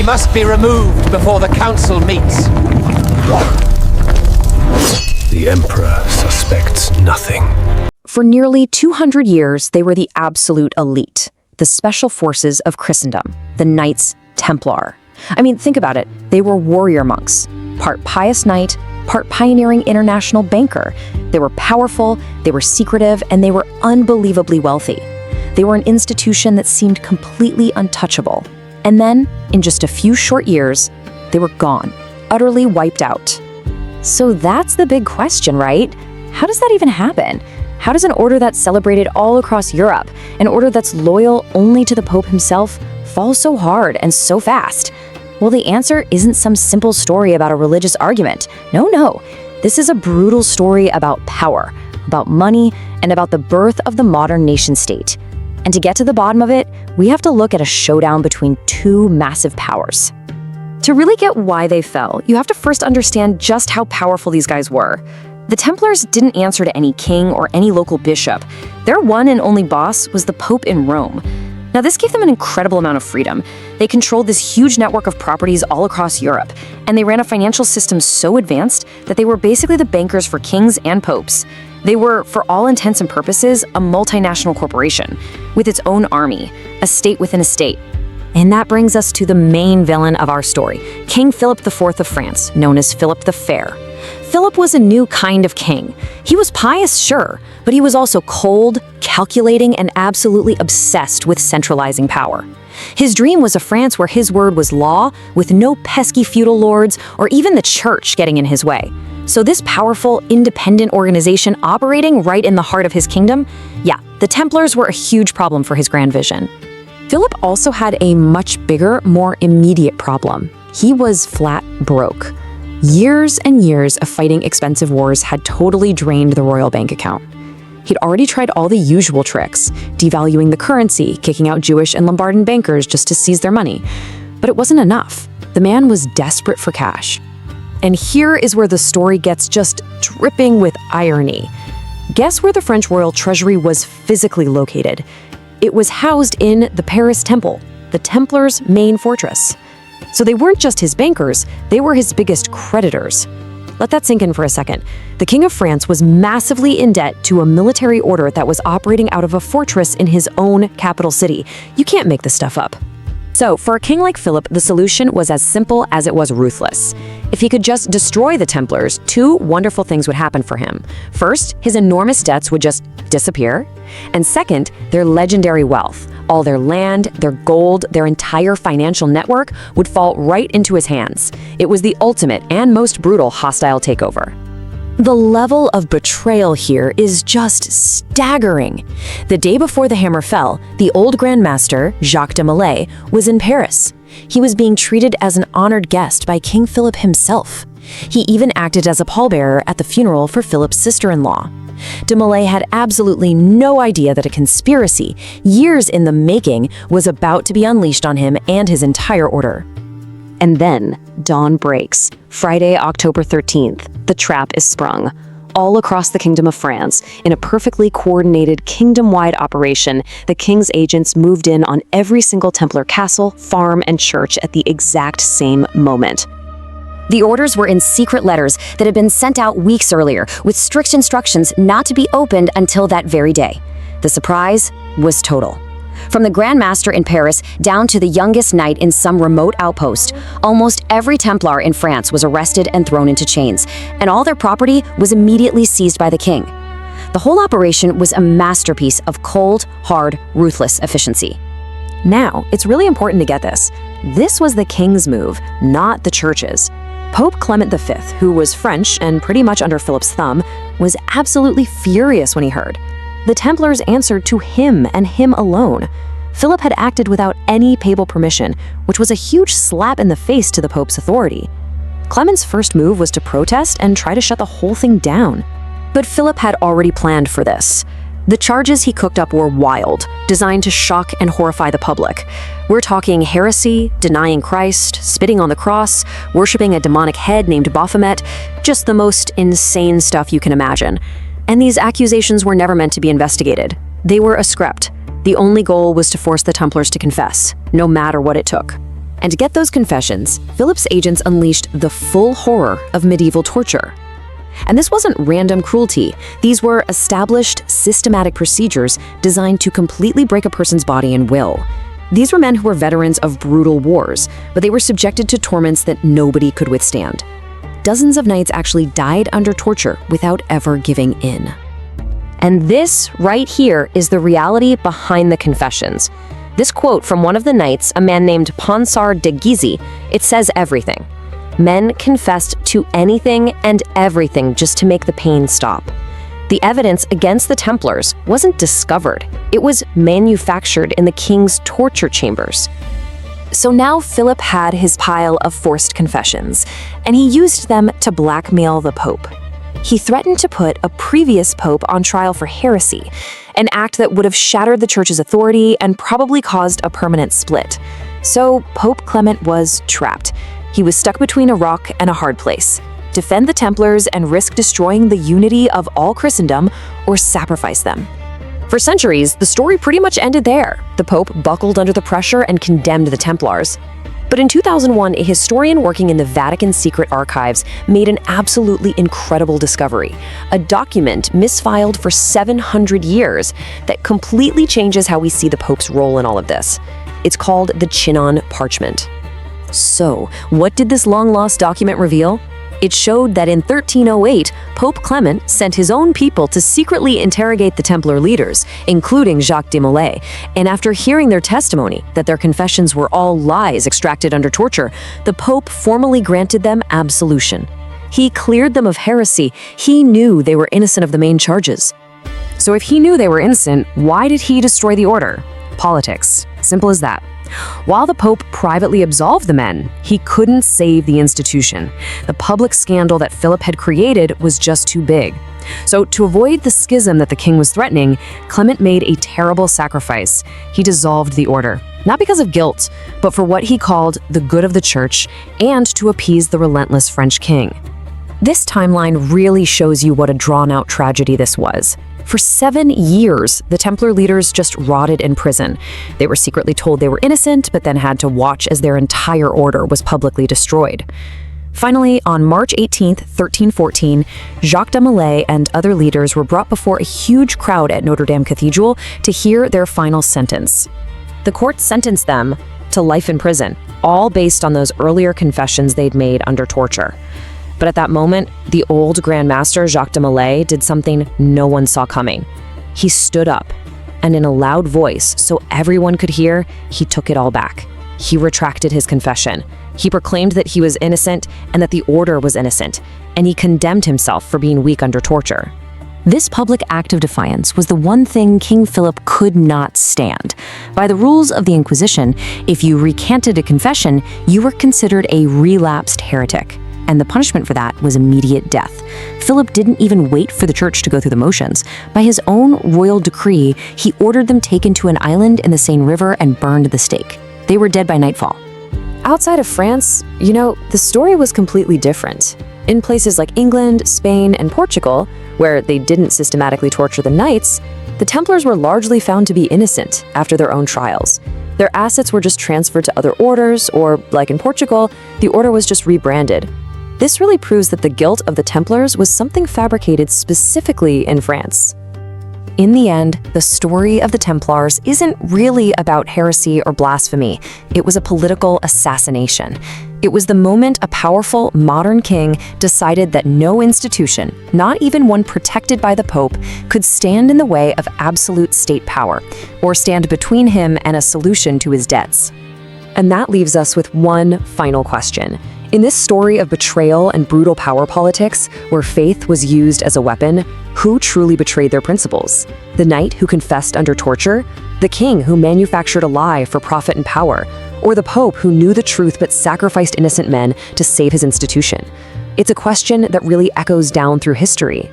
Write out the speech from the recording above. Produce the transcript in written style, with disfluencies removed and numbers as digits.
He must be removed before the council meets. The Emperor suspects nothing. For nearly 200 years, they were the absolute elite, the special forces of Christendom, the Knights Templar. I mean, think about it. They were warrior monks, part pious knight, part pioneering international banker. They were powerful, they were secretive, and they were unbelievably wealthy. They were an institution that seemed completely untouchable. And then, in just a few short years, they were gone, utterly wiped out. So that's the big question, right? How does that even happen? How does an order that's celebrated all across Europe, an order that's loyal only to the Pope himself, fall so hard and so fast? Well, the answer isn't some simple story about a religious argument. No. This is a brutal story about power, about money, and about the birth of the modern nation-state. And to get to the bottom of it, we have to look at a showdown between two massive powers. To really get why they fell, you have to first understand just how powerful these guys were. The Templars didn't answer to any king or any local bishop. Their one and only boss was the Pope in Rome. Now, this gave them an incredible amount of freedom. They controlled this huge network of properties all across Europe, and they ran a financial system so advanced that they were basically the bankers for kings and popes. They were, for all intents and purposes, a multinational corporation, with its own army, a state within a state. And that brings us to the main villain of our story, King Philip IV of France, known as Philip the Fair. Philip was a new kind of king. He was pious, sure, but he was also cold, calculating, and absolutely obsessed with centralizing power. His dream was a France where his word was law, with no pesky feudal lords or even the church getting in his way. So this powerful, independent organization operating right in the heart of his kingdom, the Templars were a huge problem for his grand vision. Philip also had a much bigger, more immediate problem. He was flat broke. Years and years of fighting expensive wars had totally drained the royal bank account. He'd already tried all the usual tricks, devaluing the currency, kicking out Jewish and Lombardan bankers just to seize their money. But it wasn't enough. The man was desperate for cash. And here is where the story gets just dripping with irony. Guess where the French royal treasury was physically located? It was housed in the Paris Temple, the Templars' main fortress. So they weren't just his bankers, they were his biggest creditors. Let that sink in for a second. The King of France was massively in debt to a military order that was operating out of a fortress in his own capital city. You can't make this stuff up. So, for a king like Philip, the solution was as simple as it was ruthless. If he could just destroy the Templars, two wonderful things would happen for him. First, his enormous debts would just disappear. And second, their legendary wealth, all their land, their gold, their entire financial network would fall right into his hands. It was the ultimate and most brutal hostile takeover. The level of betrayal here is just staggering. The day before the hammer fell, the old Grand Master, Jacques de Molay, was in Paris. He was being treated as an honored guest by King Philip himself. He even acted as a pallbearer at the funeral for Philip's sister-in-law. De Molay had absolutely no idea that a conspiracy, years in the making, was about to be unleashed on him and his entire order. And then, dawn breaks. Friday, October 13th, the trap is sprung. All across the Kingdom of France, in a perfectly coordinated kingdom-wide operation, the king's agents moved in on every single Templar castle, farm, and church at the exact same moment. The orders were in secret letters that had been sent out weeks earlier, with strict instructions not to be opened until that very day. The surprise was total. From the Grand Master in Paris down to the youngest knight in some remote outpost, almost every Templar in France was arrested and thrown into chains, and all their property was immediately seized by the king. The whole operation was a masterpiece of cold, hard, ruthless efficiency. Now, it's really important to get this. This was the king's move, not the church's. Pope Clement V, who was French and pretty much under Philip's thumb, was absolutely furious when he heard. The Templars answered to him and him alone. Philip had acted without any papal permission, which was a huge slap in the face to the Pope's authority. Clement's first move was to protest and try to shut the whole thing down. But Philip had already planned for this. The charges he cooked up were wild, designed to shock and horrify the public. We're talking heresy, denying Christ, spitting on the cross, worshipping a demonic head named Baphomet, just the most insane stuff you can imagine. And these accusations were never meant to be investigated. They were a script. The only goal was to force the Templars to confess, no matter what it took. And to get those confessions, Philip's agents unleashed the full horror of medieval torture. And this wasn't random cruelty. These were established, systematic procedures designed to completely break a person's body and will. These were men who were veterans of brutal wars, but they were subjected to torments that nobody could withstand. Dozens of knights actually died under torture without ever giving in. And this right here is the reality behind the confessions. This quote from one of the knights, a man named Ponsard de Gizy, it says everything. Men confessed to anything and everything just to make the pain stop. The evidence against the Templars wasn't discovered. It was manufactured in the king's torture chambers. So now Philip had his pile of forced confessions, and he used them to blackmail the Pope. He threatened to put a previous pope on trial for heresy, an act that would have shattered the church's authority and probably caused a permanent split. So Pope Clement was trapped. He was stuck between a rock and a hard place. Defend the Templars and risk destroying the unity of all Christendom, or sacrifice them. For centuries, the story pretty much ended there. The Pope buckled under the pressure and condemned the Templars. But in 2001, a historian working in the Vatican secret archives made an absolutely incredible discovery, a document misfiled for 700 years that completely changes how we see the Pope's role in all of this. It's called the Chinon Parchment. So, what did this long-lost document reveal? It showed that in 1308, Pope Clement sent his own people to secretly interrogate the Templar leaders, including Jacques de Molay, and after hearing their testimony that their confessions were all lies extracted under torture, the Pope formally granted them absolution. He cleared them of heresy. He knew they were innocent of the main charges. So if he knew they were innocent, why did he destroy the order? Politics. Simple as that. While the Pope privately absolved the men, he couldn't save the institution. The public scandal that Philip had created was just too big. So to avoid the schism that the king was threatening, Clement made a terrible sacrifice. He dissolved the order, not because of guilt, but for what he called the good of the church and to appease the relentless French king. This timeline really shows you what a drawn-out tragedy this was. For 7 years, the Templar leaders just rotted in prison. They were secretly told they were innocent, but then had to watch as their entire order was publicly destroyed. Finally, on March 18, 1314, Jacques de Molay and other leaders were brought before a huge crowd at Notre Dame Cathedral to hear their final sentence. The court sentenced them to life in prison, all based on those earlier confessions they'd made under torture. But at that moment, the old Grand Master Jacques de Molay did something no one saw coming. He stood up, and in a loud voice, so everyone could hear, he took it all back. He retracted his confession. He proclaimed that he was innocent and that the order was innocent, and he condemned himself for being weak under torture. This public act of defiance was the one thing King Philip could not stand. By the rules of the Inquisition, if you recanted a confession, you were considered a relapsed heretic, and the punishment for that was immediate death. Philip didn't even wait for the church to go through the motions. By his own royal decree, he ordered them taken to an island in the Seine River and burned at the stake. They were dead by nightfall. Outside of France, the story was completely different. In places like England, Spain, and Portugal, where they didn't systematically torture the knights, the Templars were largely found to be innocent after their own trials. Their assets were just transferred to other orders, or, like in Portugal, the order was just rebranded. This really proves that the guilt of the Templars was something fabricated specifically in France. In the end, the story of the Templars isn't really about heresy or blasphemy. It was a political assassination. It was the moment a powerful, modern king decided that no institution, not even one protected by the Pope, could stand in the way of absolute state power, or stand between him and a solution to his debts. And that leaves us with one final question. In this story of betrayal and brutal power politics, where faith was used as a weapon, who truly betrayed their principles? The knight who confessed under torture? The king who manufactured a lie for profit and power? Or the Pope who knew the truth but sacrificed innocent men to save his institution? It's a question that really echoes down through history.